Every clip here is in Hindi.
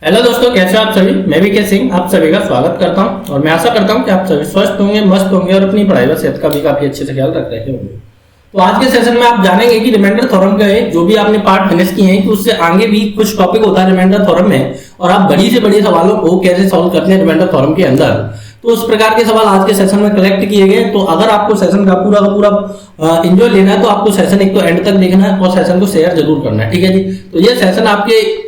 हेलो दोस्तों, कैसे हो आप सभी। मैं भी के सिंह आप सभी का स्वागत करता हूं और मैं आशा करता हूं कि आप सभी स्वस्थ होंगे, मस्त होंगे और अपनी पढ़ाई व सेहत का भी काफी अच्छे से ख्याल रख रहे होंगे। तो आज के सेशन में आप जानेंगे कि रिमाइंडर थ्योरम के जो भी आपने पार्ट फिनिश किए हैं कि उससे आगे भी कुछ टॉपिक होता है रिमाइंडर थ्योरम में, और आप बड़ी से बड़ी सवालों को कैसे सॉल्व करते हैं रिमाइंडर थ्योरम के अंदर। तो उस प्रकार के सवाल आज के सेशन में कलेक्ट किए गए। तो अगर आपको सेशन का पूरा एंजॉय लेना है तो आपको सेशन एक तो एंड तक देखना है और सेशन को शेयर जरूर करना है, ठीक है जी। तो ये सेशन आपके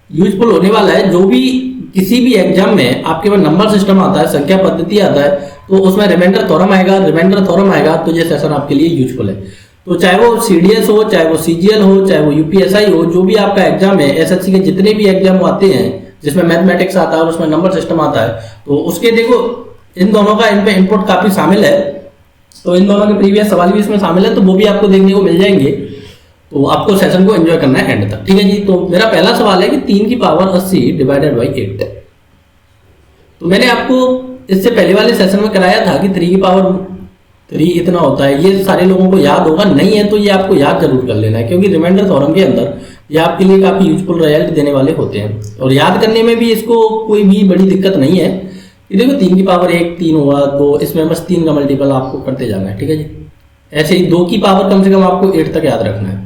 यूजफुल होने वाला है। जो भी किसी भी एग्जाम में आपके पास नंबर सिस्टम आता है, संख्या पद्धति आता है, तो उसमें रिमाइंडर थ्योरम आएगा, तो ये सेशन आपके लिए यूजफुल है। तो चाहे वो सीडीएस हो, चाहे वो सीजीएल हो, चाहे वो यूपीएसआई हो, जो भी आपका एग्जाम है, एसएससी के जितने भी एग्जाम आते हैं जिसमें मैथमेटिक्स आता है और उसमें नंबर सिस्टम आता है, तो उसके देखो इन दोनों का इन पे इनपुट काफी शामिल है। तो इन दोनों के प्रीवियस सवाल भी इसमें शामिल है, तो वो भी आपको देखने को मिल जाएंगे। तो आपको सेशन को एंजॉय करना है एंड तक, ठीक है जी। तो मेरा पहला सवाल है कि 3 की पावर 80 डिवाइडेड बाई 8। तो मैंने आपको इससे पहले वाले सेशन में कराया था कि 3 की पावर 3 इतना होता है। ये सारे लोगों को याद होगा, नहीं है तो ये आपको याद जरूर कर लेना है, क्योंकि रिमाइंडर थ्योरम के अंदर ये आपके लिए काफी यूजफुल रिजल्ट देने वाले होते हैं और याद करने में भी इसको कोई भी बड़ी दिक्कत नहीं है। ये देखो 3 की पावर 1 3 हुआ, तो इसमें बस 3 का मल्टीपल आपको करते जाना है, ठीक है जी। ऐसे ही 2 की पावर कम से कम आपको 8 तक याद रखना है।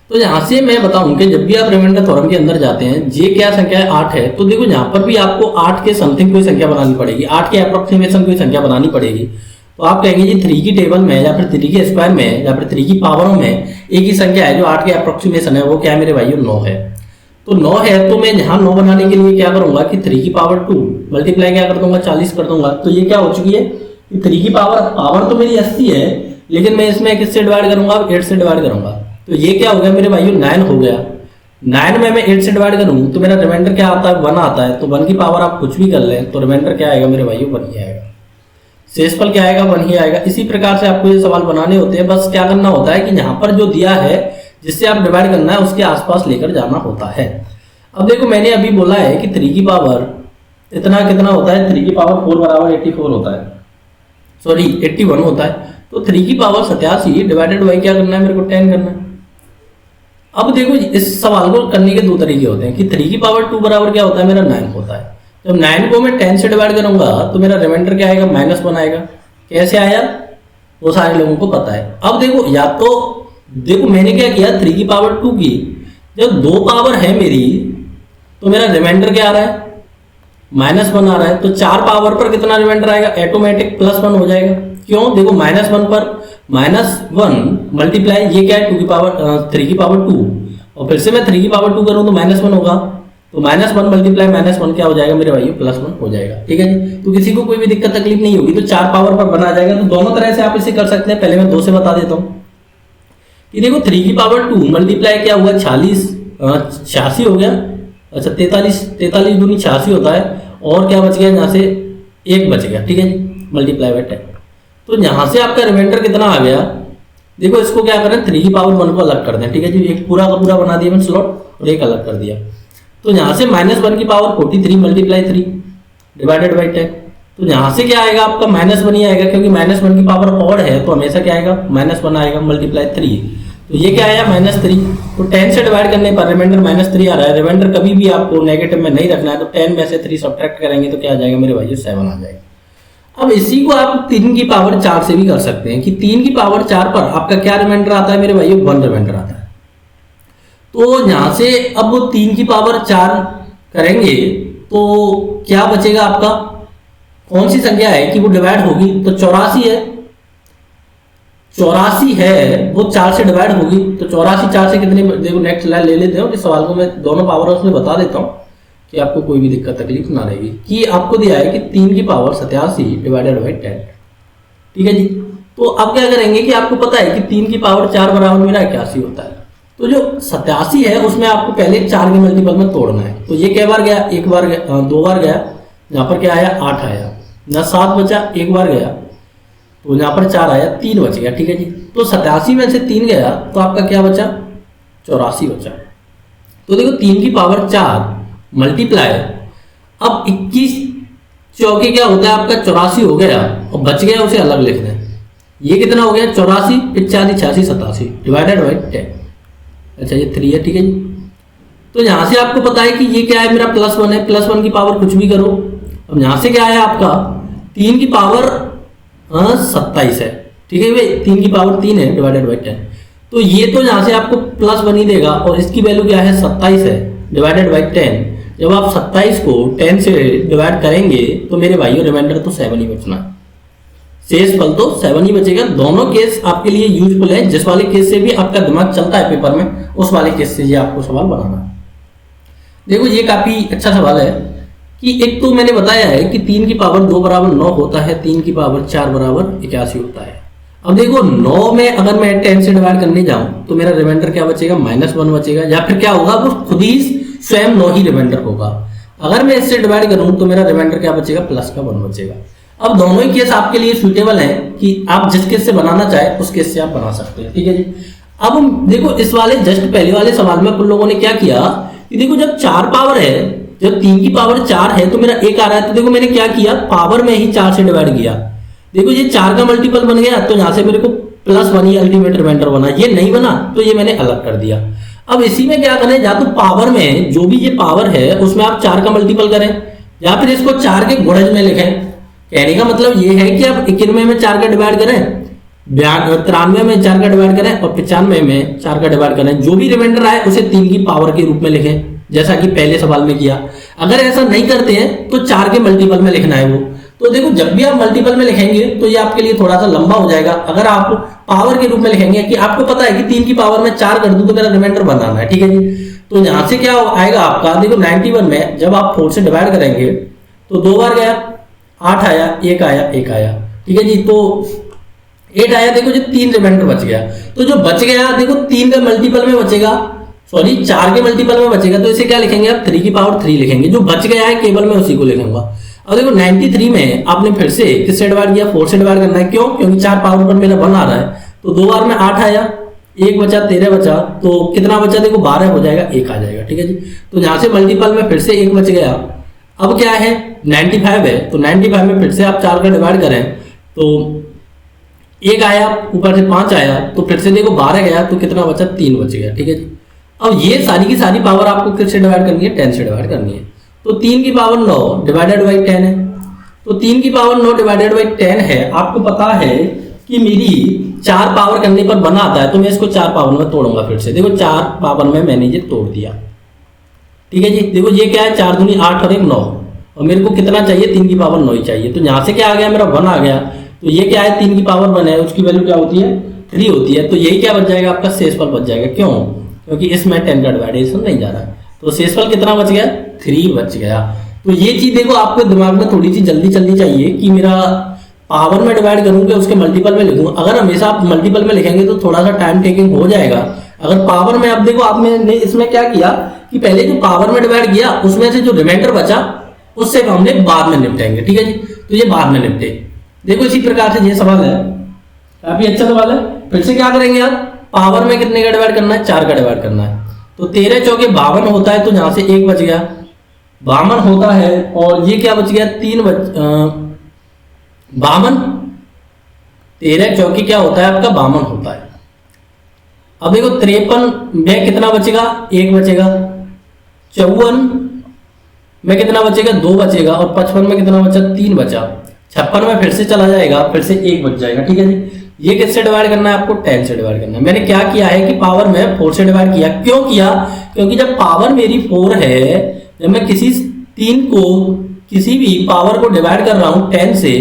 तो यहाँ से मैं बताऊं कि जब भी आप रिमाइंडर थ्योरम के अंदर जाते हैं, जे क्या संख्या है 8 है, तो देखो यहाँ पर भी आपको 8 के समथिंग कोई संख्या बनानी पड़ेगी, 8 के अप्रोक्सीमेशन कोई संख्या बनानी पड़ेगी। तो आप कहेंगे जी 3 की टेबल में या फिर 3 के स्क्वायर में या फिर 3 की पावरों में एक ही संख्या है जो 8 के अप्रोक्सीमेशन है, वो क्या है मेरे भाइयों 9 है। तो 9 है तो मैं यहाँ 9 बनाने के लिए क्या करूंगा कि 3 की पावर 2 मल्टीप्लाई क्या कर दूंगा 40 कर दूंगा। तो ये क्या हो चुकी है कि 3 की पावर तो मेरी 80 है, लेकिन मैं इसमें किससे डिवाइड करूंगा 8 से डिवाइड करूंगा। तो ये क्या हो गया मेरे भाइयों 9 हो गया। 9 में मैं 8 से डिवाइड करूं तो मेरा रिमाइंडर क्या आता है 1 आता है। तो 1 की पावर आप कुछ भी कर लें तो रिमाइंडर क्या आएगा मेरे भाइयों 1 ही आएगा, शेषफल क्या आएगा 1 ही आएगा। इसी प्रकार से आपको ये सवाल बनाने होते हैं। बस क्या करना होता है कि यहाँ पर जो दिया है जिससे आप डिवाइड करना है उसके आसपास लेकर जाना होता है। अब देखो मैंने अभी बोला है कि 3 की पावर इतना कितना होता है, 3 की पावर 4 बराबर 84 होता है, सॉरी 81 होता है। तो 3 की पावर 87 डिवाइडेड बाई क्या करना है मेरे को 10 करना है। अब देखो इस सवाल को करने के 2 तरीके होते हैं कि 3 की पावर 2 बराबर क्या होता है मेरा 9 होता है। जब 9 को मैं 10 से डिवाइड करूंगा तो मेरा रिमाइंडर क्या आएगा -1 आएगा। कैसे आया वो सारे लोगों को पता है। अब देखो या तो देखो मैंने क्या किया 3 की पावर 2 की जब 2 पावर है मेरी तो मेरा रिमाइंडर क्या आ रहा है -1 आ रहा है। तो 4 पावर पर कितना रिमाइंडर आएगा ऑटोमेटिक +1 हो जाएगा। क्यों देखो -1 पर -1 मल्टीप्लाई ये क्या है 2 की पावर 3 की पावर 2 और फिर से मैं 3 की पावर 2 करूं तो -1 होगा। तो -1 मल्टीप्लाई -1 क्या हो जाएगा मेरे भाइयों +1 हो जाएगा, ठीक है जी। तो किसी को कोई भी दिक्कत तकलीफ नहीं होगी। तो 4 पावर पर बना जाएगा। तो दोनों तरह से आप इसे कर सकते हैं। पहले मैं 2 से बता देता हूँ कि देखो 3 की पावर 2 मल्टीप्लाई क्या हुआ 86 हो गया। अच्छा 43 दूनी 86 होता है और क्या बच गया यहाँ से 1 बच गया, ठीक है जी, मल्टीप्लाई बाय 10। तो यहाँ से आपका रिमाइंडर कितना आ गया देखो इसको क्या करें 3 की पावर 1 को अलग कर दें, ठीक है जी। एक पूरा का पूरा बना दिया मैंने स्लॉट और एक अलग कर दिया। तो यहाँ से -1 की पावर 43 मल्टीप्लाई 3 डिवाइडेड बाई 10। तो यहाँ से क्या आएगा आपका -1 ही आएगा, क्योंकि -1 की पावर ऑड है तो हमेशा क्या आएगा -1 आएगा मल्टीप्लाई 3। तो ये क्या आया -3। तो 10 से डिवाइड करने पर रिमाइंडर -3 आ रहा है। रिमाइंडर कभी भी आपको नेगेटिव में नहीं रखना है। तो 10 में से 3 सब्ट्रैक्ट करेंगे तो क्या आ जाएगा मेरे भाइयों 7 आ जाएगा। अब इसी को आप 3 की पावर 4 से भी कर सकते हैं कि 3 की पावर 4 पर आपका क्या रिमाइंडर आता है मेरे भाइयों 1 रिमाइंडर आता है। तो यहां से अब 3 की पावर 4 करेंगे तो क्या बचेगा आपका, कौन सी संख्या है कि वो डिवाइड होगी। तो 84 है, 84 है वो 4 से डिवाइड होगी। तो 84 4 से कितने देखो नेक्स्ट लाइन ले लेते हो। इस सवाल को मैं दोनों पावर उसमें बता देता हूँ कि आपको कोई भी दिक्कत तकलीफ ना रहेगी। कि आपको दिया है कि 3 की पावर 87 डिवाइडेड बाई 10, ठीक है जी। तो अब क्या करेंगे कि आपको पता है कि 3 की पावर 4 बराबर मेरा 81 होता है। तो जो 87 है उसमें आपको पहले 4 के मल्टीपल में तोड़ना है। तो ये कै बार गया 1 बार गया 2 बार गया, यहाँ पर क्या आया 8 आया, यहाँ 7 बचा 1 बार गया तो यहाँ पर 4 आया 3 बच गया, ठीक है जी। तो 87 में से 3 गया तो आपका क्या बचा 84 बचा। तो देखो 3 की पावर 4 मल्टीप्लाई अब 21 चौके क्या होता है आपका 84 हो गया और बच गया उसे अलग लिख दें। ये कितना हो गया 84 85 86 87 डिवाइडेड बाई 10। अच्छा ये 3 है, ठीक है जी। तो यहाँ से आपको पता है कि ये क्या है, मेरा +1 है, +1 की पावर कुछ भी करो। अब यहाँ से क्या है आपका 3 की पावर 27 है, ठीक है भाई, 3 की पावर 3 है डिवाइडेड बाई 10। तो ये तो यहाँ से आपको +1 ही देगा, और इसकी वैल्यू क्या है 27 है डिवाइडेड बाई 10। जब आप 27 को 10 से डिवाइड करेंगे तो मेरे भाइयों रिमाइंडर तो 7 ही बचना है, शेष फल तो 7 ही बचेगा। दोनों केस आपके लिए यूजफुल है। जिस वाले केस से भी आपका दिमाग चलता है पेपर में, उस वाले केस से ये आपको सवाल बनाना है। देखो ये काफी अच्छा सवाल है कि एक तो मैंने बताया है कि 3 की पावर 2 बराबर 9 होता है, 3 की पावर 4 बराबर 81 होता है। अब देखो 9 में अगर मैं 10 से डिवाइड करने जाऊं तो मेरा रिमाइंडर क्या बचेगा, -1 बचेगा, या फिर क्या होगा वो खुद ही स्वयं 9 ही रिमाइंडर होगा। अगर मैं इससे डिवाइड करूं तो मेरा रिमाइंडर क्या बचेगा, +1 बचेगा। अब दोनों ही केस आपके लिए सुटेबल है कि आप जिस केस से बनाना चाहे उस केस से आप बना सकते हैं, ठीक है जी। अब देखो इस वाले जस्ट पहले वाले सवाल में कुछ लोगों ने क्या किया कि देखो जब 4 पावर है, जब 3 की पावर 4 है तो मेरा 1 आ रहा है, तो देखो मैंने क्या किया, पावर में ही 4 से डिवाइड किया। देखो ये 4 का मल्टीपल बन गया, तो यहां से मेरे को +1 ही अल्टीमेट रिमाइंडर बना। ये नहीं बना तो ये मैंने अलग कर दिया। अब इसी में क्या करें, या तो पावर में जो भी ये पावर है उसमें आप 4 का मल्टीपल करें, या फिर इसको 4 के गुणज में लिखें। कहने का मतलब ये है कि आप 91 में 4 का डिवाइड करें, 93 में 4 का डिवाइड करें, और 95 में 4 का डिवाइड करें। जो भी रिमाइंडर आए उसे 3 की पावर के रूप में लिखें, जैसा कि पहले सवाल में किया। अगर ऐसा नहीं करते हैं तो 4 के मल्टीपल में लिखना है वो। तो देखो जब भी आप मल्टीपल में लिखेंगे तो ये आपके लिए थोड़ा सा लंबा हो जाएगा। अगर आप पावर के रूप में लिखेंगे कि आपको पता है कि 3 की पावर में 4 कर दूं तो मेरा रिमाइंडर बनाना है, ठीक है जी। तो यहां से क्या आएगा आपका, देखो 91 में जब आप 4 से डिवाइड करेंगे तो 2 बार गया, 8 आया, 1 आया, 1 आया, ठीक है जी। तो 8 आया, देखो जो 3 रिमाइंडर बच गया। तो जो बच गया देखो 3 का मल्टीपल में बचेगा, सॉरी 4 के मल्टीपल में बचेगा, तो इसे क्या लिखेंगे आप, 3 की पावर 3 लिखेंगे। जो बच गया है केवल मैं उसी को लिखूंगा। अब देखो 93 में आपने फिर से किससे डिवाइड किया, 4 से डिवाइड करना है। क्यों, क्योंकि 4 पावर पर मेरा 1 आ रहा है। तो 2 बार में 8 आया, 1 बचा, 13 बचा, तो कितना बचा, देखो 12 हो जाएगा, 1 आ जाएगा, ठीक है जी। तो यहां से मल्टीपल में फिर से 1 बच गया। अब क्या है 95 है, तो 95 में फिर से आप 4 का डिवाइड करें तो 1 आया, ऊपर से 5 आया, तो फिर से देखो 12 गया, तो कितना बचा, 3 बच गया, ठीक है जी। अब ये सारी की सारी पावर आपको किससे डिवाइड करनी है, 10 से डिवाइड करनी है। तो 3 की पावर 9 डिवाइडेड बाई 10 है। तो 3 की पावर 9 डिवाइडेड बाई 10 है। आपको पता है कि मेरी 4 पावर करने पर बना आता है, तो मैं इसको 4 पावर में तोड़ूंगा। फिर से देखो 4 पावर में मैंने ये तोड़ दिया, ठीक है जी। देखो ये क्या है, 4 दूनी 8 और 1 9, और मेरे को कितना चाहिए, 3 की पावर 9 ही चाहिए। तो यहां से क्या आ गया, मेरा 1 आ गया। तो ये क्या है, 3 की पावर 1 है, उसकी वैल्यू क्या होती है, 3 होती है। तो यही क्या बच जाएगा, आपका शेषफल बच जाएगा। क्यों, क्योंकि इसमें 10 का डिवाइडेशन नहीं जा रहा है। तो शेषफल कितना बच गया, 3 बच गया। तो ये चीज देखो आपके दिमाग में थोड़ी सी जल्दी चलनी चाहिए कि मेरा पावर में डिवाइड करूंगा उसके मल्टीपल में लिखूंगा। अगर हमेशा आप मल्टीपल में लिखेंगे तो थोड़ा सा टाइम टेकिंग हो जाएगा। अगर पावर में, अब देखो आपने इसमें क्या किया कि पहले जो पावर में डिवाइड किया उसमें से जो रिमाइंडर बचा उससे हमने बाद में निपटेंगे, ठीक है जी। तो ये बाद में निपटे। देखो इसी प्रकार से ये सवाल है, काफी अच्छा सवाल है। फिर से क्या करेंगे आप, पावर में कितने का डिवाइड करना है, 4 का डिवाइड करना है। तो 13 चौके 52 होता है, तो यहां से 1 बच गया, 52 होता है। और ये क्या बच गया, 3 52, 13 चौके क्या होता है आपका, 52 होता है। अब देखो 53 में कितना बचेगा, 1 बचेगा। 54 में कितना बचेगा, 2 बचेगा। और 55 में कितना बचा, 3 बचा। 56 में फिर से चला जाएगा, फिर से 1 बच जाएगा, ठीक है जी। ये किससे डिवाइड करना है, आपको 10 से डिवाइड करना है। मैंने क्या किया है कि पावर में 4 से डिवाइड किया। क्यों किया, क्योंकि जब पावर मेरी 4 है, जब मैं किसी भी पावर को डिवाइड कर रहा हूं 10 से,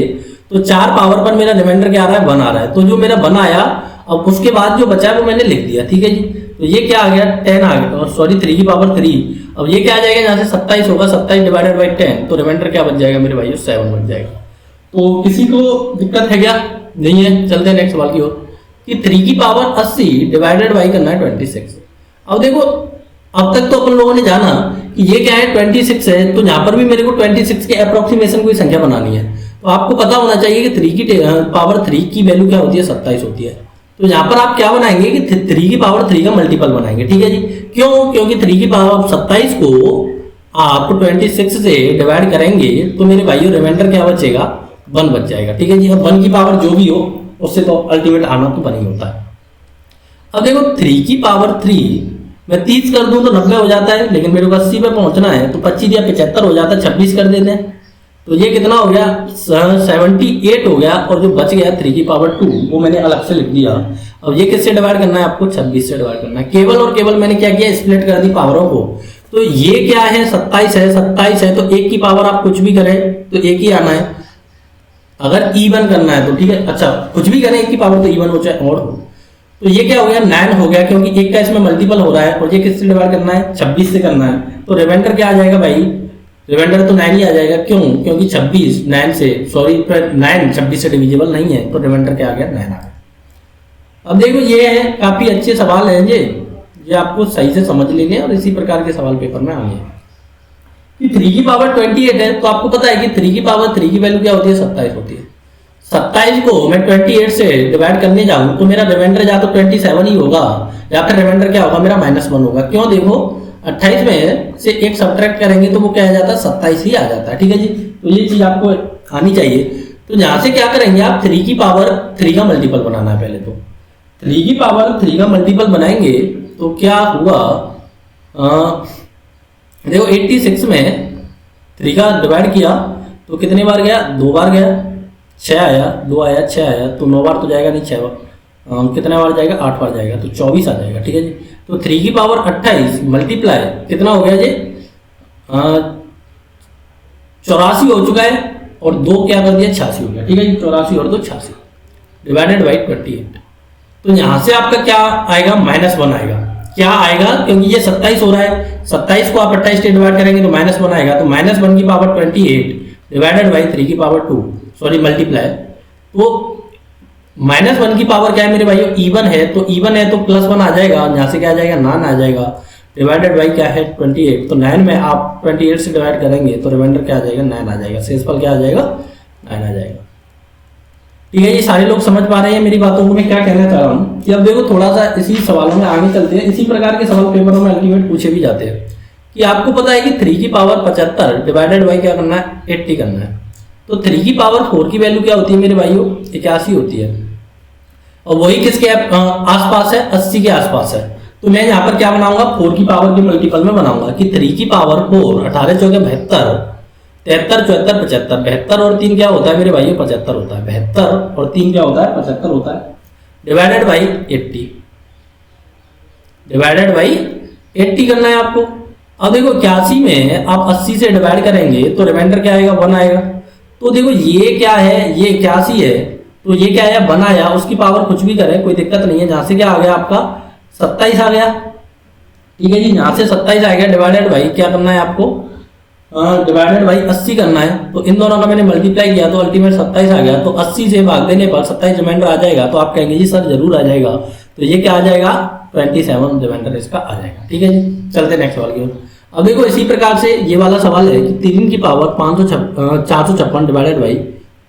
तो 4 पावर पर मेरा रिमाइंडर क्या आ रहा है, 1 आ रहा है। तो जो मेरा 1 आया, अब उसके बाद जो बचा है वो मैंने लिख दिया, ठीक है जी। तो ये क्या आ गया, 10 आ गया, और सॉरी 3 की पावर 3। अब ये क्या आ जाएगा, यहाँ से 27 होगा, 27 डिवाइडेड बाई 10, तो रिमाइंडर क्या बच जाएगा मेरे भाई, 7 बच जाएगा। तो किसी को दिक्कत है क्या, नहीं है। चलते हैं नेक्स्ट सवाल की ओर कि 3 की पावर 80 डिवाइडेड बाई करना है 26। अब देखो अब तक तो अपन लोगों ने जाना कि ये क्या है, 26 है। तो यहाँ पर भी मेरे को 26 के अप्रोक्सीमेशन कोई संख्या बनानी है। तो आपको पता होना चाहिए कि 3 की पावर 3 की वैल्यू क्या होती है, 27 होती है। तो यहाँ पर आप क्या बनाएंगे कि 3 की पावर 3 का मल्टीपल बनाएंगे, ठीक है जी। क्यों, क्योंकि 3 की पावर 27 को आप 26 से डिवाइड करेंगे तो मेरे भाइयों रिमाइंडर क्या बचेगा, 1 बच जाएगा, ठीक है जी। अब 1 की पावर जो भी हो उससे तो अल्टीमेट आना तो 1 ही होता है। अब देखो 3 की पावर 3 मैं 30 कर दूं तो 90 हो जाता है, लेकिन मेरे को 80 पे पहुंचना है तो 25 या 75 हो जाता है, 26 कर देते हैं तो ये कितना हो गया 78 हो गया। और जो बच गया 3 की पावर 2 वो मैंने अलग से लिख दिया। अब ये किससे डिवाइड करना है आपको, 26 से डिवाइड करना है। केवल और केवल मैंने क्या किया, स्प्लिट कर दी पावरों को। तो ये क्या है 27 है, 27 है तो 1 की पावर आप कुछ भी करें तो 1 ही आना है। अगर इवन करना है तो ठीक है, अच्छा कुछ भी करें 1 की पावर तो इवन हो चाहे और हो। तो ये क्या हो गया 9 हो गया, क्योंकि 1 का इसमें मल्टीपल हो रहा है और ये किससे डिवाइड करना है 26 से करना है। तो रिमाइंडर क्या आ जाएगा भाई, रिमाइंडर तो 9 ही आ जाएगा। क्यों, क्योंकि 26 9 से 26 से डिविजिबल नहीं है, तो रिमाइंडर क्या आ गया 9 आ गया। अब देखो ये है काफी अच्छे सवाल हैं ये आपको सही से समझ लेने और इसी प्रकार के सवाल पेपर में आएंगे। कि 3 की पावर 28 है तो आपको पता है कि 3 की पावर 3 की वैल्यू क्या होती है 27 होती है। 27 को मैं 28 से डिवाइड करने जाऊं तो मेरा रिमाइंडर या तो 27 ही होगा या फिर रिमाइंडर क्या होगा मेरा -1 होगा। क्यों, देखो 28 में से 1 सब्ट्रैक्ट करेंगे तो वो क्या आ जाता है 27 ही आ जाता है। ठीक है जी, तो ये चीज आपको आनी चाहिए। तो यहां से क्या करेंगे आप 3 की पावर 3 का मल्टीपल बनाना है। पहले तो 3 की पावर 3 का मल्टीपल बनाएंगे तो क्या हुआ, देखो 86 में 3 का डिवाइड किया तो कितने बार गया, 2 बार गया, 6 आया, 2 आया, 6 आया, तो 9 बार तो जाएगा नहीं, 6 बार कितने बार जाएगा 8 बार जाएगा, तो 24 आ जाएगा। ठीक है जी, तो 3 की पावर 28 मल्टीप्लाई कितना हो गया जी 84 हो चुका है और 2 क्या कर दिया 86 हो गया। ठीक है जी, 84 और 2 86 डिवाइडेड बाई 28। तो यहां से आपका क्या आएगा -1 आएगा। क्या आएगा, क्योंकि ये 27 हो रहा है, 27 को आप 28 से डिवाइड करेंगे तो -1 आएगा। तो -1 की पावर 28 डिवाइडेड बाई 3 की पावर 2 सॉरी मल्टीप्लाई। तो -1 की पावर क्या है मेरे भाइयों इवन है, तो इवन है तो +1 आ जाएगा, यहाँ से क्या आ जाएगा 9 आ जाएगा डिवाइडेड बाई क्या है 28। तो 9 में आप 28 से डिवाइड करेंगे तो रिमाइंडर क्या आ जाएगा 9 आ जाएगा, शेषफल क्या आ जाएगा 9 आ जाएगा। ठीक है, ये सारे लोग समझ पा रहे हैं मेरी बातों को मैं क्या कहना चाह रहा हूँ। कि अब देखो थोड़ा सा इसी सवालों में आगे चलते हैं। इसी प्रकार के सवाल पेपरों में अल्टीमेट पूछे भी जाते हैं कि आपको पता है कि 3 की पावर 75 डिवाइडेड बाई क्या करना है 80 करना है। तो 3 की पावर 4 की वैल्यू क्या होती है मेरे भाइयों 81 होती है, और वही किसके आसपास है 80 के आसपास है। तो मैं यहाँ पर क्या बनाऊंगा 4 की पावर के मल्टीपल में बनाऊंगा कि 3 की पावर 4 18 चौके 72 73 74 75 72 और 3 क्या होता है मेरे भाइयों 75 होता है। 72 और 3 क्या होता है 75 होता है डिवाइडेड बाई 80 डिवाइडेड बाई 80 करना है आपको। अब देखो 81 में आप 80 से डिवाइड करेंगे तो रिमाइंडर क्या आएगा 1 आएगा। तो देखो ये क्या है ये 81 है तो ये क्या आया 1 आया, उसकी पावर कुछ भी करें कोई दिक्कत नहीं है। जहां से क्या आ गया आपका 27 आ गया। ठीक है जी, यहां से 27 आ गया डिवाइडेड बाई क्या करना है आपको डिवाइडेड बाई 80 करना है। तो इन दोनों का मैंने मल्टीप्लाई किया तो अल्टीमेट 27 आ गया। तो 80 से भाग देने पर 27 रिमाइंडर आ जाएगा। तो आप कहेंगे जी सर जरूर आ जाएगा, तो ये क्या आ जाएगा 27 रिमाइंडर इसका आ जाएगा। ठीक है जी, चलते नेक्स्ट सवाल की ओर। अब देखो इसी प्रकार से ये वाला सवाल है कि 3 की पावर 456 डिवाइडेड बाई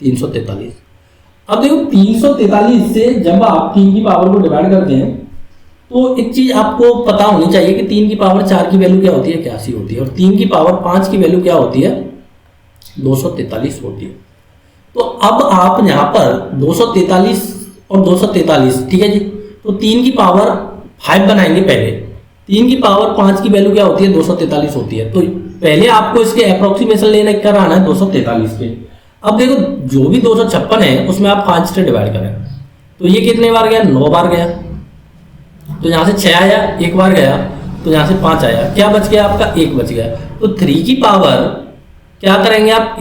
343। अब देखो 343 से जब आप 3 की पावर को डिवाइड करते हैं तो एक चीज आपको पता होनी चाहिए कि 3 की पावर 4 की वैल्यू क्या होती है 81 होती है, और 3 की पावर 5 की वैल्यू क्या होती है 243 होती है। तो अब आप यहाँ पर 243 और 243 ठीक है जी, तो 3 की पावर 5 बनाएंगे पहले। 3 की पावर 5 की वैल्यू क्या होती है 243 होती है। तो पहले आपको इसके अप्रोक्सीमेशन लेने कराना है 243 के। अब देखो जो भी 256 है उसमें आप 5 से डिवाइड करें तो ये कितने बार गया 9 बार गया। तो यहाँ से 6 आया 1 बार गया, तो यहाँ से 5 आया, क्या बच गया आपका 1 बच गया। तो 3 की पावर क्या करेंगे आप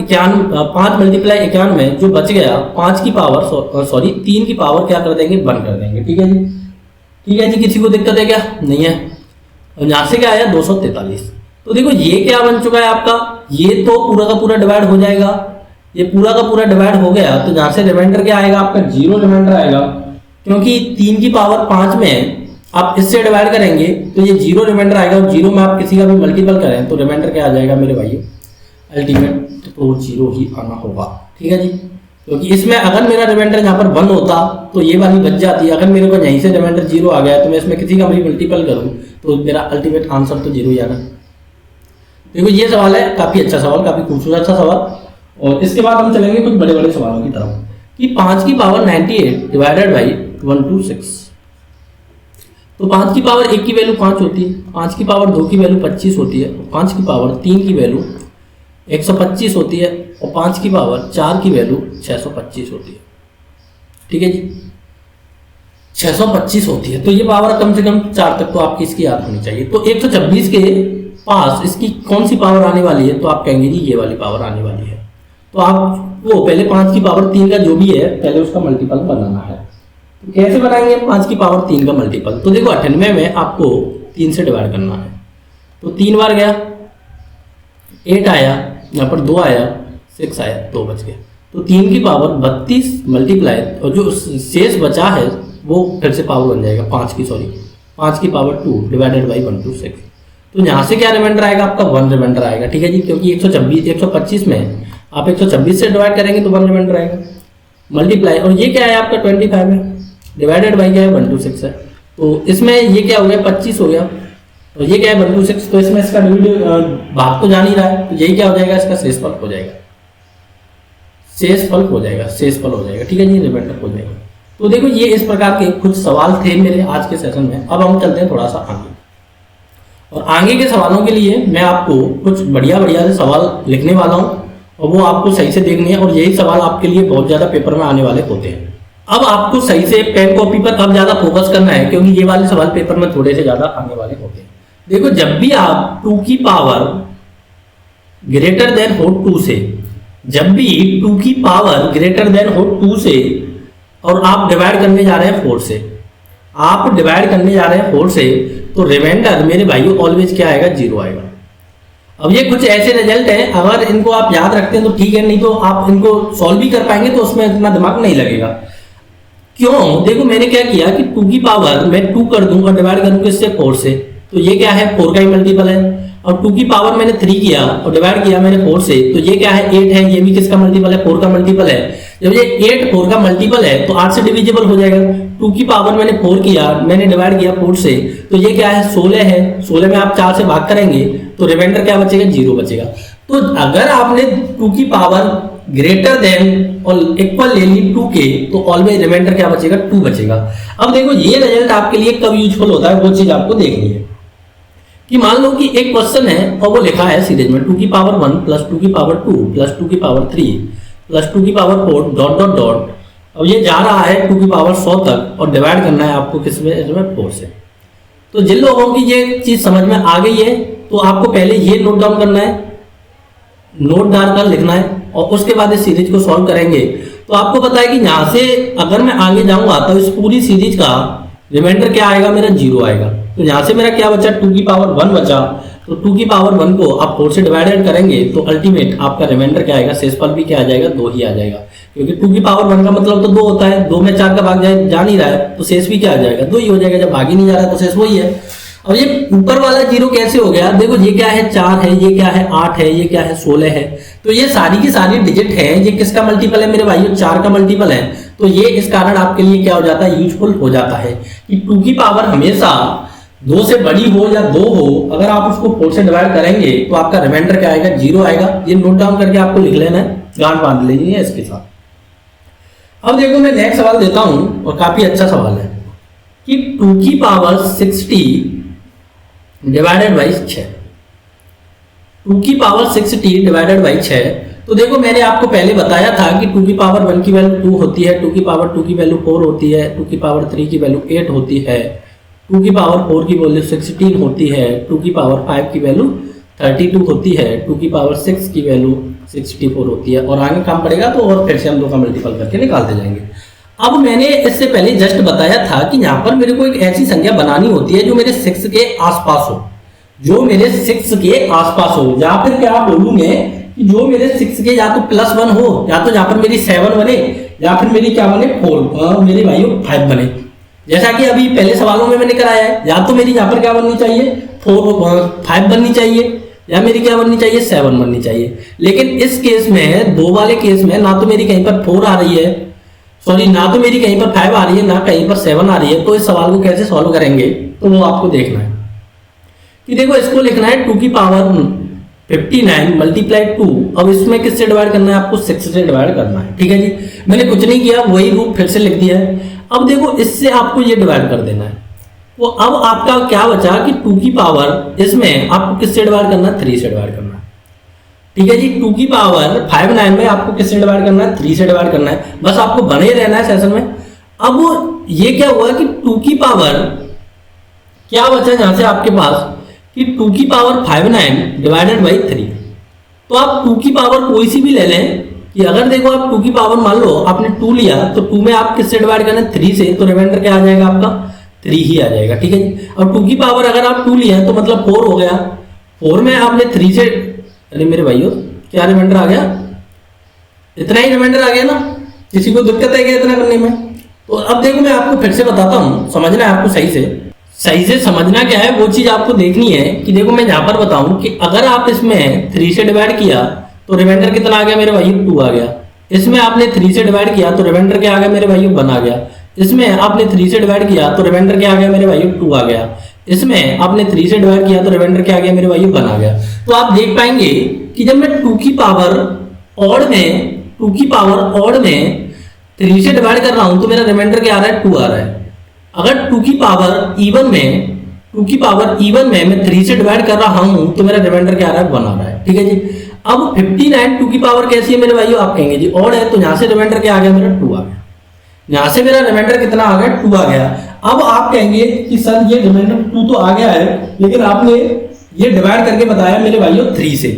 5 मल्टीप्लाई 91 में जो बच गया 5 की पावर सॉरी 3 की पावर क्या कर देंगे 1 कर देंगे। ठीक है जी, ठीक है जी, किसी को दिक्कत है क्या नहीं है। और यहाँ से क्या आया 243। तो देखो ये क्या बन चुका है आपका, ये तो पूरा का पूरा डिवाइड हो जाएगा, ये पूरा का पूरा डिवाइड हो गया। तो यहाँ से रिमाइंडर क्या आएगा आपका 0 रिमाइंडर आएगा, क्योंकि 3 की पावर 5 में आप इससे डिवाइड करेंगे तो ये 0 रिमाइंडर आएगा, और 0 में आप किसी का भी मल्टीपल करें तो रिमाइंडर क्या आ जाएगा मेरे भाइयों अल्टीमेट तो 0 ही आना होगा। ठीक है जी, क्योंकि इसमें अगर मेरा रिमाइंडर यहाँ पर 1 होता तो ये वाली बच जाती। अगर मेरे को यहीं से रिमाइंडर 0 आ गया तो मैं इसमें किसी का भी मल्टीपल करूँ तो मेरा अल्टीमेट आंसर तो 0 ही आना। देखो ये सवाल है काफी अच्छा सवाल, काफी खूबसूरत सा सवाल। और इसके बाद हम चलेंगे कुछ बड़े बड़े सवालों की तरफ कि 5 की पावर 98 डिवाइडेड बाई 126। तो 5 की पावर 1 की वैल्यू 5 होती है, 5 की पावर 2 की वैल्यू 25 होती है, 5 की पावर 3 की वैल्यू 125 होती है और 5 की पावर 4 की वैल्यू 625 होती है। ठीक है जी, 625 होती है। तो ये पावर कम से कम 4 तक तो आपकी इसकी याद होनी चाहिए। तो 126 के पास इसकी कौन सी पावर आने वाली है, तो आप कहेंगे जी ये वाली पावर आने वाली है। तो आप वो पहले 5 की पावर 3 का जो भी है पहले उसका मल्टीपल बनाना है। तो कैसे बनाएंगे 5 की पावर 3 का मल्टीपल? तो देखो 98 में आपको 3 से डिवाइड करना है। तो 3 बार गया, 8 आया, यहाँ पर 2 आया, 6 आया, 2 बच गए। तो 3 की पावर 32 मल्टीप्लाई और जो शेष बचा है वो फिर से पावर बन जाएगा 5 की पावर 2 डिवाइडेड बाई 126। तो यहाँ से क्या रिमाइंडर आएगा आपका 1 रिमाइंडर आएगा। ठीक है जी, क्योंकि 125 में आप 126 से डिवाइड करेंगे तो 1 रिमाइंडर आएगा मल्टीप्लाई। और ये क्या है आपका 25 है, डिवाइडेड बाई क्या है 126 है। तो इसमें ये क्या हो गया 25 हो गया और ये क्या है 126। तो इसमें इसका भाग तो जान ही रहा है, तो यही क्या हो जाएगा इसका शेषफल हो जाएगा, शेषफल हो जाएगा। ठीक है जी, रिमाइंडर हो जाएगा। तो देखो ये इस प्रकार के कुछ सवाल थे मेरे आज के सेशन में। अब हम चलते हैं थोड़ा सा आगे, और आगे के सवालों के लिए मैं आपको कुछ बढ़िया से सवाल लिखने वाला हूँ और वो आपको सही से देखने हैं। और यही सवाल आपके लिए बहुत ज़्यादा पेपर में आने वाले होते हैं। अब आपको सही से पेन कॉपी पर अब ज़्यादा फोकस करना है, क्योंकि ये वाले सवाल पेपर में थोड़े से ज़्यादा आने वाले होते हैं। देखो जब भी आप 2 की पावर ग्रेटर देन हो 2 से, जब भी 2 की पावर ग्रेटर देन हो 2 से और आप डिवाइड करने जा रहे हैं 4 से, आप डिवाइड करने जा रहे हैं 4 से, तो रिमाइंडर मेरे भाइयों ऑलवेज क्या आएगा 0 आएगा। अब ये कुछ ऐसे रिजल्ट हैं, अगर इनको आप याद रखते हैं तो ठीक है, नहीं तो आप इनको सॉल्व भी कर पाएंगे तो उसमें इतना दिमाग नहीं लगेगा। क्यों? देखो मैंने क्या किया कि 2 की पावर मैं 2 कर दूं और डिवाइड करूं किससे 4 से, तो ये क्या है 4 का ही मल्टीपल है। और 2 की पावर मैंने 3 किया और डिवाइड किया मैंने 4 से, तो ये क्या है 8 है, ये भी किसका मल्टीपल है 4 का मल्टीपल है। जब ये 8 4 का मल्टीपल है तो 8 से डिविजिबल हो जाएगा। 2 की पावर मैंने 4 किया, मैंने डिवाइड किया 4 से, तो ये क्या है 16 है, 16 में आप 4 से भाग करेंगे तो रिमाइंडर क्या बचेगा 0 बचेगा। तो अगर आपने 2 की पावर ग्रेटर देन और इक्वल ले ली 2 के, तो ऑलवेज रिमाइंडर क्या बचेगा 2 बचेगा। अब देखो ये रिजल्ट आपके लिए कब यूजफुल होता है वो चीज आपको देखनी है। कि मान लो कि एक क्वेश्चन है और वो लिखा है सीरीज में 2 की पावर 1 प्लस 2 की पावर 2 प्लस 2 की पावर 3 प्लस 2 की पावर 4 डॉट डॉट डॉट। अब ये जा रहा है 2 की पावर 100 तक और डिवाइड करना है आपको किसमें, इसमें 4 से। तो जिन लोगों की ये चीज समझ में आ गई है तो आपको पहले ये नोट डाउन करना है, नोट डालकर लिखना है और उसके बाद इस सीरीज को सॉल्व करेंगे। तो आपको पता है कि यहाँ से अगर मैं आगे जाऊंगा तो इस पूरी सीरीज का रिमाइंडर क्या आएगा मेरा 0 आएगा। तो यहाँ से मेरा क्या बचा 2 की पावर 1 बचा, तो 2 की पावर 1 को आप 4 से डिवाइडेड करेंगे तो अल्टीमेट आपका रिमाइंडर क्या आएगा, शेषफल भी क्या आ जाएगा 2 ही आ जाएगा। क्योंकि 2 की पावर 1 का मतलब तो 2 होता है, 2 में 4 का भाग जा नहीं रहा है तो शेष भी क्या आ जाएगा 2 ही हो जाएगा। जब भाग ही नहीं जा रहा है तो शेष वही है। अब ये ऊपर वाला 0 कैसे हो गया, देखो ये क्या है 4 है, ये क्या है 8 है, ये क्या है 16 है। तो ये सारी की सारी डिजिट है, ये किसका मल्टीपल है मेरे भाइयों 4 का मल्टीपल है। तो ये इस कारण आपके लिए क्या हो जाता है यूजफुल हो जाता है कि 2 की पावर हमेशा 2 से बड़ी हो या 2 हो, अगर आप उसको 4 से डिवाइड करेंगे तो आपका रिमाइंडर क्या आएगा 0 आएगा। ये नोट डाउन करके आपको लिख लेना है, गांठ बांध लीजिए इसके साथ। अब देखो मैं नेक्स्ट सवाल देता हूं और काफी अच्छा सवाल है कि 2 की पावर 60 डिवाइडेड बाई 6, 2 की पावर 60 डिवाइडेड बाई 6। तो देखो मैंने आपको पहले बताया था कि 2 की पावर 1 की वैल्यू 2 होती है, 2 की पावर 2 की वैल्यू 4 होती है, 2 की पावर 3 की वैल्यू 8 होती है, 2 की पावर 4 की वैल्यू 16 होती है, 2 की पावर 5 की वैल्यू 32 होती है, 2 की पावर 6 की वैल्यू 64 होती है। और आगे काम पड़ेगा तो और फिर से हम 2 का मल्टीपल करके निकालते जाएंगे। अब मैंने इससे पहले जस्ट बताया था कि यहाँ पर मेरे को एक ऐसी संख्या बनानी होती है जो मेरे 6 के आसपास हो, जो मेरे 6 के आसपास हो, या फिर क्या बोलूंगे कि जो मेरे 6 के या तो +1 हो, या तो यहाँ पर मेरी 7 बने, या फिर मेरी क्या बने 4 मेरे भाइयों 5 बने। जैसा कि अभी पहले सवालों में मैंने कराया है, या तो मेरी यहाँ पर क्या बननी चाहिए 5 बननी चाहिए, या मेरी क्या बननी चाहिए 7 बननी चाहिए। लेकिन इस केस में 2 वाले केस में ना तो मेरी कहीं पर 4 आ रही है, सॉरी ना तो मेरी कहीं पर 5 आ रही है, ना कहीं पर 7 आ रही है। तो इस सवाल को कैसे सॉल्व करेंगे तो वो आपको देखना है कि देखो इसको लिखना है 2 की पावर 59 मल्टीप्लाई 2। अब इसमें किससे डिवाइड करना है आपको 6 से डिवाइड करना है। ठीक है जी, मैंने कुछ नहीं किया, वही रूप फिर से लिख दिया है। अब देखो इससे आपको ये डिवाइड कर देना है, तो अब आपका क्या बचा कि 2 की पावर इसमें आपको किससे डिवाइड करना है, 3 से डिवाइड करना है। ठीक है जी, 2 की पावर 5 9 में आपको किससे डिवाइड करना है, 3 से डिवाइड करना है। बस आपको बने रहना है सेशन में। अब ये क्या हुआ कि 2 की पावर क्या बचा यहां से आपके पास कि 2 की पावर 5 9 डिवाइडेड बाई 3। तो आप 2 की पावर कोई सी भी ले लें कि अगर देखो आप 2 की पावर मान लो आपने 2 लिया तो 2 में आप किससे डिवाइड करना है, 3 से, तो रिमाइंडर क्या आ जाएगा आपका 3 ही आ जाएगा। ठीक है जी। अब 2 की पावर अगर आप 2 लिया तो मतलब 4 हो गया, 4 में आपने 3 से, अरे मेरे भाइयों क्या रिमाइंडर आ गया, इतना ही रिमाइंडर आ गया ना, किसी को दिक्कत है क्या इतना करने में। तो अब देखो मैं आपको फिर से बताता हूं, समझना है आपको सही से समझना क्या है वो चीज आपको देखनी है कि देखो मैं यहां पर बताऊं कि अगर आप इसमें 3 से डिवाइड किया तो रिमाइंडर कितना आ गया मेरे भाई, 2 आ गया। इसमें आपने 3 से डिवाइड किया तो रिमाइंडर क्या आ गया मेरे भाई, 1 आ गया। इसमें आपने 3 से डिवाइड किया तो रिमाइंडर क्या आ गया मेरे भाई, 2 आ गया। इसमें आपने 3 से डिवाइड किया तो रिमाइंडर क्या आ गया मेरे भाई, 1 आ गया। तो आप देख पाएंगे कि जब मैं 2 की पावर ऑड में 3 से डिवाइड कर रहा हूं तो मेरा रिमाइंडर क्या आ रहा है, 2 आ रहा है। अगर 2 की पावर इवन में मैं 3 से डिवाइड कर रहा हूं तो मेरा रिमाइंडर क्या आ रहा है, 1 आ रहा है। ठीक है जी। अब 59 2 की पावर कैसी है मेरे भाइयों, आप कहेंगे जी ऑड है, तो यहां से रिमाइंडर क्या आ गया मेरा, 2 आ गया। यहां से मेरा रिमाइंडर कितना आ गया, 2 आ गया। अब आप कहेंगे कि सर ये रिमाइंडर 2 तो आ गया है, लेकिन आपने ये डिवाइड करके बताया मेरे भाइयों 3 से,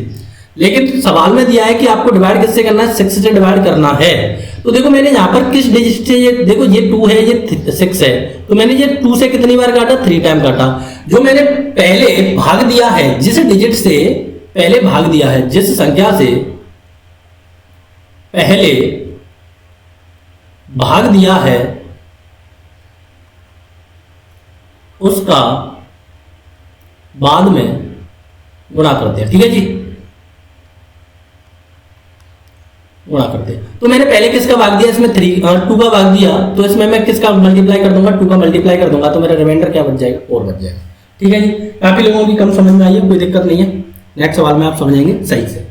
लेकिन सवाल में दिया है कि आपको डिवाइड किससे करना है, 6 से डिवाइड करना है। तो देखो मैंने यहाँ पर किस डिजिट से, ये देखो ये 2 है, ये 6 है, तो मैंने ये 2 से कितनी बार काटा, 3 टाइम काटा। जो मैंने पहले भाग दिया है, जिस डिजिट से पहले भाग दिया है, जिस संख्या से पहले भाग दिया है उसका बाद में गुणा करते हैं। ठीक है जी, गुणा करते हैं। तो मैंने पहले किसका भाग दिया, इसमें 2 का भाग दिया, तो इसमें मैं किसका मल्टीप्लाई कर दूंगा, 2 का मल्टीप्लाई कर दूंगा, तो मेरा रिमाइंडर क्या बच जाएगा, 4 बच जाएगा। ठीक है जी, काफी लोगों की कम समझ में आई है, कोई दिक्कत नहीं है। नेक्स्ट सवाल में आप समझेंगे सही से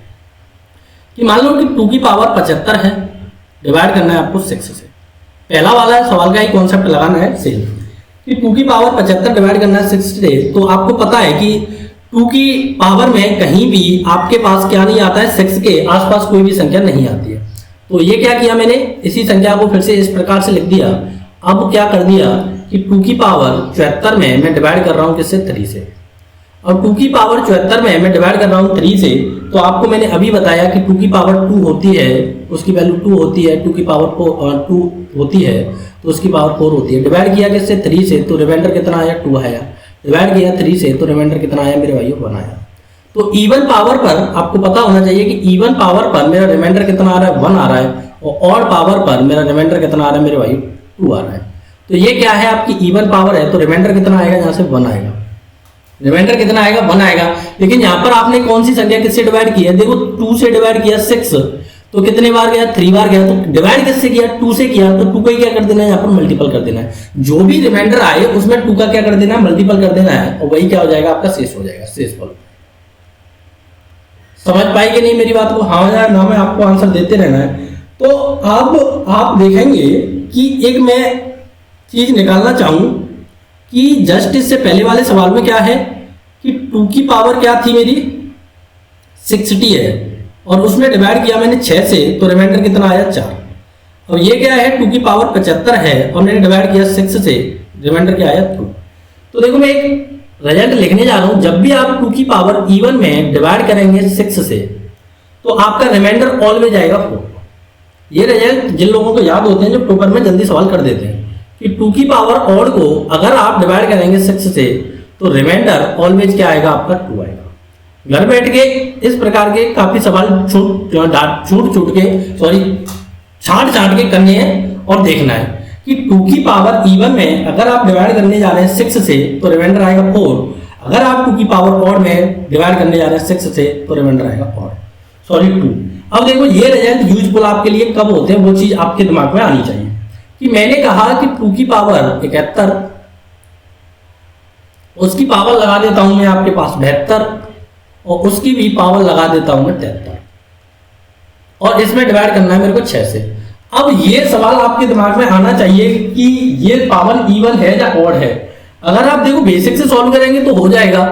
कि मान लो कि 2 की पावर 75 है, डिवाइड करना है आपको 6 से। पहला वाला सवाल का ही कॉन्सेप्ट लगाना है सेम कि 2 की पावर 75 डिवाइड करना है 6 से। तो आपको पता है कि 2 की पावर में कहीं भी आपके पास क्या नहीं आता है, 6 के आसपास कोई भी संख्या नहीं आती है। तो ये क्या किया मैंने, इसी संख्या को फिर से इस प्रकार से लिख दिया। अब क्या कर दिया कि 2 की पावर 74 में मैं डिवाइड कर रहा हूं किससे, 3 से। और 2 की पावर 74 में मैं डिवाइड कर रहा हूं 3 से, तो आपको मैंने अभी बताया कि 2 की पावर 2 होती है, उसकी वैल्यू 2 होती है, 2 की पावर 2 होती है तो उसकी पावर 4 होती है। डिवाइड किया किससे, 3 से, तो रिमाइंडर कितना आया, 2 आया। डिवाइड किया 3 से तो रिमाइंडर कितना आया मेरे भाइयों, 1 आया। तो इवन पावर पर आपको पता होना चाहिए कि इवन पावर पर मेरा रिमाइंडर कितना आ रहा है, 1 आ रहा है, और ऑड पावर पर मेरा रिमाइंडर कितना आ रहा है मेरे भाइयों, 2 आ रहा है। तो ये क्या है, आपकी इवन पावर है, तो रिमाइंडर कितना आएगा, यहाँ से 1 आएगा। रिमाइंडर कितना आएगा, 1 आएगा। लेकिन यहाँ पर आपने कौन सी संख्या किससे डिवाइड की है, देखो 2 से डिवाइड किया 6, तो कितने बार गया, 3 बार गया। तो डिवाइड किससे किया, 2 से किया, तो 2 को क्या कर देना है, यहाँ पर मल्टीपल कर देना है। जो भी रिमाइंडर आए उसमें 2 का क्या कर देना है, मल्टीपल कर देना है, और वही क्या हो जाएगा, आपका शेष हो जाएगा, शेषफल। समझ पाएंगे नहीं मेरी बात को, हाँ या ना में आपको आंसर देते रहना है। तो अब आप देखेंगे कि एक मैं चीज निकालना चाहूं कि जस्ट इससे पहले वाले सवाल में क्या है कि 2 की पावर क्या थी मेरी, 60 है, और उसमें डिवाइड किया मैंने 6 से, तो रिमाइंडर कितना आया, 4। और ये क्या है, 2 की पावर 75 है और मैंने डिवाइड किया 6 से, रिमाइंडर क्या आया, 2। तो देखो मैं एक रिजल्ट लिखने जा रहा हूं, जब भी आप 2 की पावर इवन में डिवाइड करेंगे 6 से, तो आपका रिमाइंडर ऑलवेज आएगा 4। ये रिजल्ट जिन लोगों को याद होते हैं, जो पेपर में जल्दी सवाल कर देते हैं कि 2 की पावर ऑड को अगर आप डिवाइड करेंगे 6 से, तो रिमाइंडर ऑलवेज क्या आएगा, आपका 2 आएगा। घर बैठ के इस प्रकार के काफी सवाल छांट के करने हैं और देखना है कि 2 की पावर इवन में अगर आप डिवाइड करने जा रहे हैं 6 से, तो रिमाइंडर आएगा 4। अगर आप 2 की पावर ऑड में डिवाइड करने जा रहे हैं 6 से, तो रिमाइंडर आएगा 2। अब देखो ये रिजल्ट यूजफुल आपके लिए कब होते हैं, वो चीज आपके दिमाग में आनी चाहिए कि मैंने कहा कि 2 की पावर 71, उसकी पावर लगा देता हूं मैं आपके पास 72, और उसकी भी पावर लगा देता हूं मैं 73, और इसमें डिवाइड करना है मेरे को 6 से। अब ये सवाल आपके दिमाग में आना चाहिए कि ये पावर इवन है या ऑड है। अगर आप देखो बेसिक से सॉल्व करेंगे तो हो जाएगा,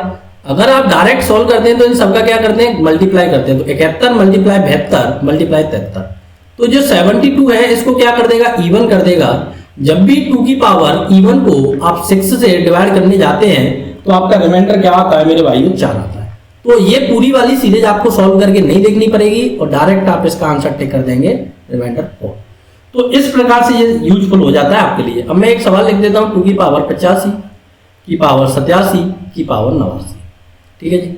अगर आप डायरेक्ट सॉल्व करते हैं तो इन सबका क्या करते हैं, मल्टीप्लाई करते हैं। तो 71 मल्टीप्लाई 72 मल्टीप्लाई 73, तो जो 72 है इसको क्या कर देगा, इवन कर देगा। जब भी 2 की पावर इवन को आप 6 से डिवाइड करने जाते हैं तो आपका रिमाइंडर क्या आता है मेरे भाइयों, 4 आता है। तो ये पूरी वाली सीरीज आपको सॉल्व करके नहीं देखनी पड़ेगी और डायरेक्ट आप इसका आंसर टिक कर देंगे रिमाइंडर 4। तो इस प्रकार से ये यूजफुल हो जाता है आपके लिए। अब मैं एक सवाल लिख देता हूँ, 2 की पावर 85 की पावर 87 की पावर 89, ठीक है जी,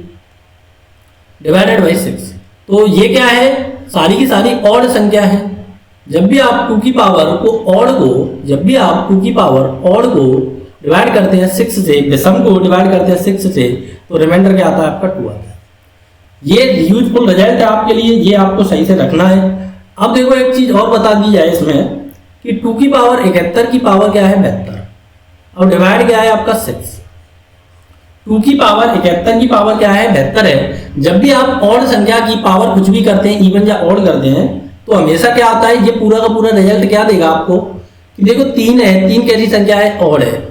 डिवाइडेड बाई 6। तो ये क्या है, सारी की सारी ऑड संख्या है। जब भी आप 2 की पावर को ऑड को, जब भी आप 2 की पावर ऑड को डिवाइड करते हैं 6 से, दशम को डिवाइड करते हैं 6 से, तो रिमाइंडर क्या आता है आपका 2 आता है। ये यूजफुल रिजल्ट है आपके लिए, ये आपको सही से रखना है। अब देखो एक चीज और बता दी जाए इसमें कि 2 की पावर 71 की पावर क्या है 72, और डिवाइड क्या है आपका 6। 2 की पावर 71 की पावर क्या है 72 है। जब भी आप ऑड संख्या की पावर कुछ भी करते हैं, इवन या ऑड करते हैं, तो हमेशा क्या आता है, ये पूरा का पूरा रिजल्ट क्या देगा आपको कि देखो 3 है, 3 कैसी संख्या है, ऑड है,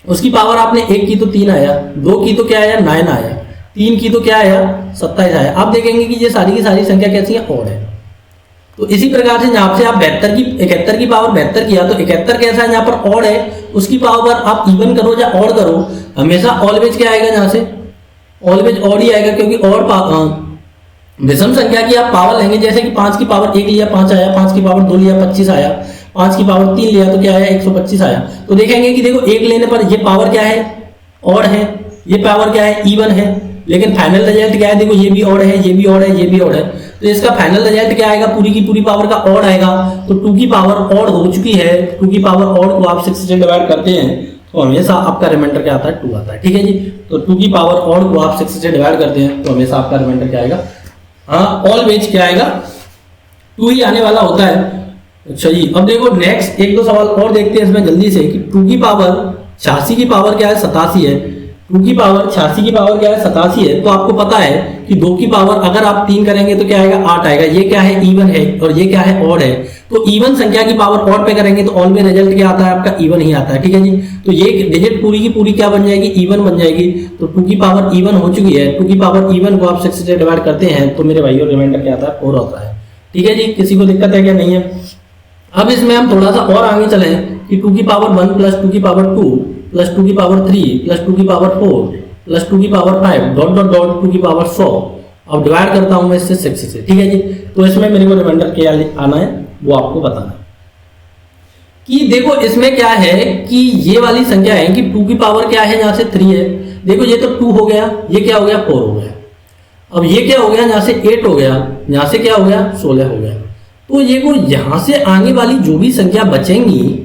उसकी पावर आपने 1 की तो 3 आया, 2 की तो क्या आया 9 आया, 3 की तो क्या आया 27 आया। आप देखेंगे कि ये सारी की सारी संख्या कैसी है, ऑड है। तो इसी प्रकार से यहाँ से आप 71 की पावर 72 किया, तो 71 कैसा है, यहाँ पर ऑड है, उसकी पावर आप इवन करो या ऑड करो, हमेशा ऑलवेज क्या आएगा, यहाँ से ऑलवेज ऑड ही आएगा, क्योंकि ऑड विषम संख्या की आप पावर लेंगे, जैसे कि 5 की पावर 1 लिया 5 आया, 5 की पावर 2 लिया 25 आया, 5 की पावर 3 लिया तो क्या आया 125 आया। तो देखेंगे कि देखो 1 लेने पर ये पावर क्या है, ऑड है, ये पावर क्या है, इवन है, लेकिन फाइनल रिजल्ट क्या है, देखो ये भी ऑड है, ये भी ऑड है, ये भी ऑड है, तो इसका फाइनल रिजल्ट क्या आएगा, पूरी की पूरी पावर का ऑड आएगा। तो 2 की पावर ऑड हो चुकी है, 2 की पावर ऑड को आप 6 से डिवाइड करते हैं तो हमेशा आपका रिमाइंडर क्या आता है 2 आता है, ठीक है जी। तो 2 की पावर ऑड को आप 6 से डिवाइड करते हैं तो हमेशा आपका रिमाइंडर क्या आएगा, हाँ ऑलवेज क्या आएगा 2 ही आने वाला होता है। अच्छा जी, अब देखो नेक्स्ट 1-2 सवाल और देखते हैं इसमें जल्दी से कि 2 की पावर 86 की पावर क्या है 87 है। 2 की पावर 86 की पावर क्या है 87 है, तो आपको पता है कि 2 की पावर अगर आप 3 करेंगे तो क्या आएगा 8 आएगा। ये क्या है, इवन है, और ये क्या है, ऑड है। तो इवन संख्या की पावर ऑड पे करेंगे तो ऑलवेज रिजल्ट क्या आता है आपका, इवन ही आता है, ठीक है जी। तो ये डिजिट पूरी की पूरी क्या बन जाएगी, इवन बन जाएगी। तो 2 की पावर इवन हो चुकी है, 2 की पावर इवन को आप 6 से डिवाइड करते हैं तो मेरे भाइयों रिमाइंडर क्या आता है 4 आता है, ठीक है जी। किसी को दिक्कत है क्या, नहीं है। अब इसमें हम थोड़ा सा और आगे चले कि 2 की पावर 1 प्लस 2 की पावर 2 प्लस 2 की पावर 3 प्लस 2 की पावर 4 प्लस 2 की पावर 5 डॉट डॉट डॉट 2 की पावर 100। अब डिवाइड करता हूं मैं इससे 6 से, ठीक है जी। तो इसमें मेरे को रिमाइंडर क्या आना है वो आपको बताना है कि देखो इसमें क्या है कि ये वाली संख्या है कि 2 की पावर क्या है, यहाँ से 3 है, देखो ये तो 2 हो गया, ये क्या हो गया 4 हो गया। अब ये क्या हो गया, यहाँ से 8 हो गया, यहाँ से क्या हो गया 16 हो गया। तो ये को यहाँ से आगे वाली जो भी संख्या बचेंगी,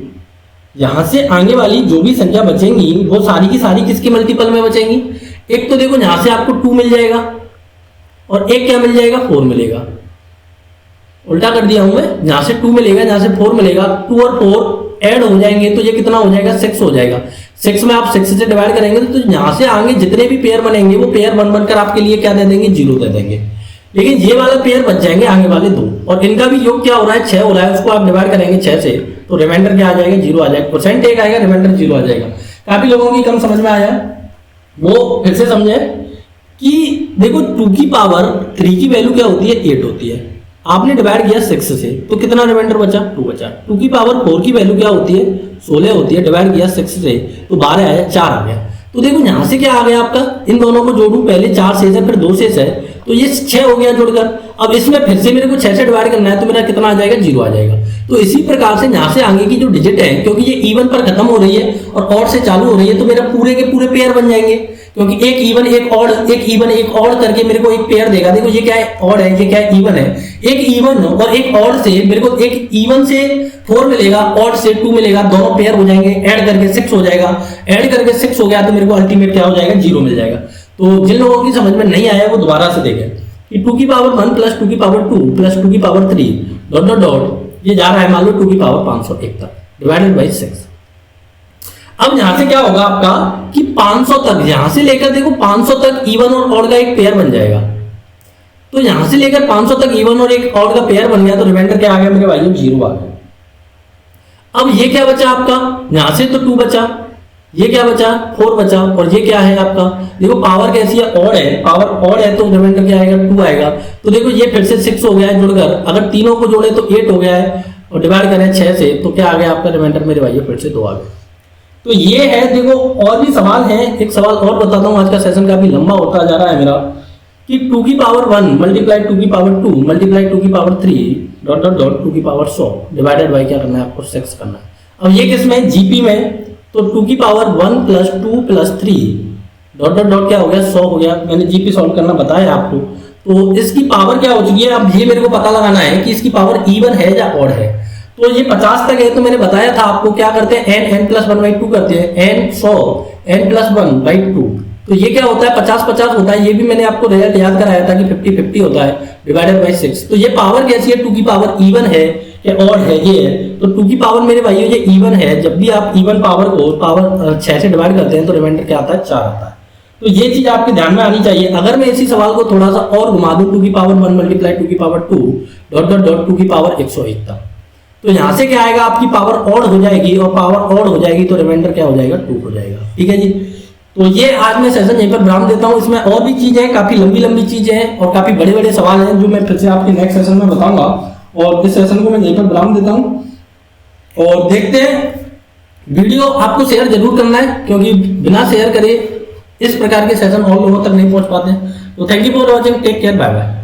यहां से आगे वाली जो भी संख्या बचेंगी वो सारी की सारी किसके मल्टीपल में बचेंगी। एक तो देखो यहां से आपको 2 मिल जाएगा और एक क्या मिल जाएगा 4 मिलेगा। उल्टा कर दिया हूं मैं, यहां से 2 मिलेगा, यहां से 4 मिलेगा, 2 और 4 ऐड हो जाएंगे तो ये कितना हो जाएगा 6 हो जाएगा। 6 में आप 6 से डिवाइड करेंगे तो यहां से आगे जितने भी पेयर बनेंगे वो पेयर बन बनकर आपके लिए क्या दे देंगे 0 दे देंगे। लेकिन ये वाला पेयर बच जाएंगे आगे वाले 2 और इनका भी योग क्या हो रहा है 6 हो रहा है, उसको आप डिवाइड करेंगे 6 से तो रिमाइंडर क्या आ जाएगा 0 आ जाएगा, परसेंट एक आएगा, रिमाइंडर 0 आ जाएगा। काफी लोगों की कम समझ में आया, वो फिर से समझे कि देखो 2 की पावर 3 की वैल्यू क्या होती है 8 होती है, आपने डिवाइड किया 6 से तो कितना रिमाइंडर बचा 2 बचा। 2 की पावर 4 की वैल्यू क्या होती है 16 होती है, डिवाइड किया 6 से तो 12 आया, 4 आ गया। तो देखो यहां से क्या आ गया आपका, इन दोनों को जोड़ू, पहले 4 शेष है फिर 2 शेष है तो ये 6 हो गया जोड़कर। अब इसमें फिर से मेरे को 6 से डिवाइड करना है तो मेरा कितना आ जाएगा 0 आ जाएगा। तो इसी प्रकार से यहाँ से आगे की जो डिजिट है, क्योंकि ये इवन पर खत्म हो रही है और ऑड से चालू हो रही है तो मेरा पूरे के पूरे पेयर बन जाएंगे, क्योंकि एक इवन एक ऑड, एक इवन एक ऑड करके मेरे को एक पेयर देगा। देखो ये क्या है ऑड है, ये क्या है इवन है। एक इवन और एक ऑड से मेरे को एक इवन से 4 मिलेगा, ऑड से 2 मिलेगा, दोनों पेयर हो जाएंगे, ऐड करके 6 हो जाएगा। ऐड करके 6 हो गया तो मेरे को अल्टीमेट क्या हो जाएगा 0 मिल जाएगा। तो जिन लोगों की समझ में नहीं आया वो दोबारा से देखें कि 2 की पावर 1 प्लस 2 की पावर 2 प्लस 2 की पावर 3 डॉट डॉट डॉट ये जा रहा है मान लो 2 की पावर 501 तक डिवाइडेड बाई 6। अब यहां से क्या होगा आपका कि 500 तक, यहां से लेकर देखो 500 तक इवन और ऑड का एक पेयर बन जाएगा। तो यहां से लेकर 500 तक इवन और एक ऑड का पेयर बन गया तो रिमाइंडर क्या आ गया मेरे भाइयों 0 आ गया। अब ये क्या बचा आपका, यहां से तो 2 बचा, ये क्या बचा 4 बचा, और ये क्या है आपका, देखो पावर कैसी है, ऑड है, पावर ऑड है तो रिमाइंडर क्या आएगा 2 आएगा। तो देखो ये फिर से 6 हो गया है जुड़कर, अगर तीनों को जोड़े तो 8 हो गया है, और डिवाइड करें 6 से तो क्या आ गया आपका रिमाइंडर मेरे भाइयों फिर से 2 आ गया। तो ये है, देखो और भी सवाल है, एक सवाल और बताता हूँ, आज का सेशन काफी लंबा होता जा रहा है मेरा, कि 2 की पावर 1 मल्टीप्लाई 2 की पावर 2 मल्टीप्लाई 2 की पावर 3 डॉट डॉट डॉट 2 की पावर 100 डिवाइडेड बाई क्या करना है आपको 6 करना है। अब ये किसमें जीपी में, तो 2 की power 1 plus 2 plus 3 dot dot dot क्या हो गया 100 हो गया। मैंने जीपी सॉल्व करना बताया आपको। तो इसकी पावर क्या हो चुकी है, अब ये मेरे को पता लगाना है कि इसकी पावर इवन है या ऑड है। तो ये 50 तक है, तो मैंने बताया था आपको क्या करते हैं, n प्लस 1/2 करते हैं, n 100 n प्लस 1/2। तो ये क्या होता है 50-50 होता है, ये भी मैंने आपको रिजल्ट याद कराया था कि 50-50 होता है डिवाइडेड बाई 6। तो ये पावर कैसी है, 2 की पावर इवन है या ऑड है, ये है। तो 2 की पावर मेरे भाइयों ये इवन है, जब भी आप इवन पावर को पावर 6 से डिवाइड करते हैं तो रिमाइंडर क्या आता है 4 आता है। तो ये चीज आपके ध्यान में आनी चाहिए। अगर मैं इसी सवाल को थोड़ा सा और घुमा दूं, 2 की पावर 1 मल्टीप्लाई 2 की पावर 2 डॉट डॉट डॉट 2 की पावर 101 तक, तो यहां से क्या आएगा आपकी पावर ऑड हो जाएगी, और पावर ऑड हो जाएगी तो रिमाइंडर क्या हो जाएगा 2 हो जाएगा। ठीक है जी। तो ये आज मैं सेशन यहीं पर विराम देता हूं। इसमें और भी चीजें हैं, काफी लंबी लंबी चीजें हैं और काफी बड़े बड़े सवाल हैं जो मैं फिर से आपके नेक्स्ट सेशन में बताऊंगा। और इस सेशन को मैं यहीं पर विराम देता हूं और देखते हैं। वीडियो आपको शेयर जरूर करना है, क्योंकि बिना शेयर करे इस प्रकार के सेशन और लोगों तक नहीं पहुंच पाते हैं। तो thank you for watching, take care, bye bye.